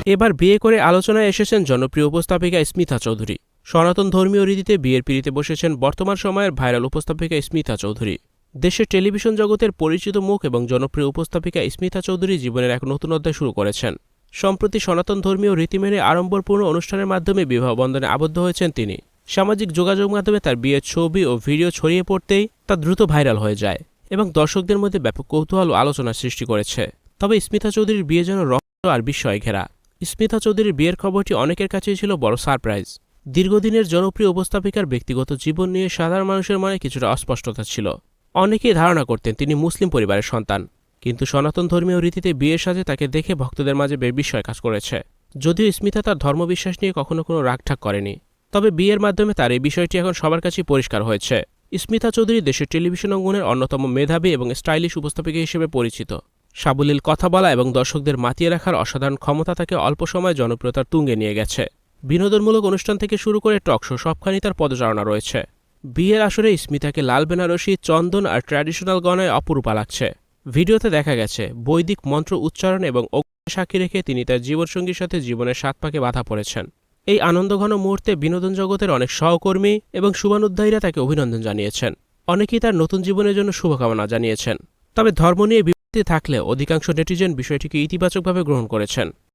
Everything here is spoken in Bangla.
এবার বিয়ে করে আলোচনায় এসেছেন জনপ্রিয় উপস্থাপিকা স্মিতা চৌধুরী। সনাতন ধর্মীয় রীতিতে বিয়ের পিঁড়িতে বসেছেন বর্তমান সময়ের ভাইরাল উপস্থাপিকা স্মিতা চৌধুরী। দেশের টেলিভিশন জগতের পরিচিত মুখ এবং জনপ্রিয় উপস্থাপিকা স্মিতা চৌধুরী জীবনের এক নতুন অধ্যায় শুরু করেছেন। সম্প্রতি সনাতন ধর্মীয় রীতি মেনে আড়ম্বরপূর্ণ অনুষ্ঠানের মাধ্যমে বিবাহ বন্ধনে আবদ্ধ হয়েছেন তিনি। সামাজিক যোগাযোগ মাধ্যমে তার বিয়ের ছবি ও ভিডিও ছড়িয়ে পড়তেই তা দ্রুত ভাইরাল হয়ে যায় এবং দর্শকদের মধ্যে ব্যাপক কৌতূহল ও আলোচনার সৃষ্টি করেছে। তবে স্মিতা চৌধুরীর বিয়ে যেন রহস্য আর বিস্ময়ে ঘেরা। স্মিতা চৌধুরীর বিয়ের খবরটি অনেকের কাছেই ছিল বড় সারপ্রাইজ। দীর্ঘদিনের জনপ্রিয় উপস্থাপিকার ব্যক্তিগত জীবন নিয়ে সাধারণ মানুষের মনে কিছুটা অস্পষ্টতা ছিল। অনেকেই ধারণা করতেন তিনি মুসলিম পরিবারের সন্তান, কিন্তু সনাতন ধর্মীয় রীতিতে বিয়ের সাথে তাকে দেখে ভক্তদের মাঝে বেশ বিস্ময় কাজ করেছে। যদিও স্মিতা তার ধর্মবিশ্বাস নিয়ে কখনো কোনো রাগঢাক করেনি, তবে বিয়ের মাধ্যমে তার এই বিষয়টি এখন সবার কাছেই পরিষ্কার হয়েছে। স্মিতা চৌধুরী দেশের টেলিভিশন অঙ্গনের অন্যতম মেধাবী এবং স্টাইলিশ উপস্থাপিকা হিসেবে পরিচিত। সাবলীল কথা বলা এবং দর্শকদের মাতিয়ে রাখার অসাধারণ ক্ষমতা তাকে অল্প সময়ে জনপ্রিয়তার তুঙ্গে নিয়ে গেছে। বিনোদনমূলক অনুষ্ঠান থেকে শুরু করে টক শো সবখানি তার পদচারণা রয়েছে। বিয়ের আসরে স্মিতাকে লাল বেনারসি, চন্দন আর ট্র্যাডিশনাল গয়নায় অপরূপা লাগছে। ভিডিওতে দেখা গেছে বৈদিক মন্ত্র উচ্চারণ এবং অগ্নি সাক্ষী রেখে তিনি তার জীবনসঙ্গীর সাথে জীবনের সাত পাকে বাধা পড়েছেন। এই আনন্দঘন মুহূর্তে বিনোদন জগতের অনেক সহকর্মী এবং শুভানুধ্যায়ীরা তাকে অভিনন্দন জানিয়েছেন। অনেকেই তার নতুন জীবনের জন্য শুভকামনা জানিয়েছেন। তবে ধর্ম নিয়ে বিভ্রান্তি থাকলে অধিকাংশ নেটিজেন বিষয়টিকে ইতিবাচকভাবে গ্রহণ করেছেন।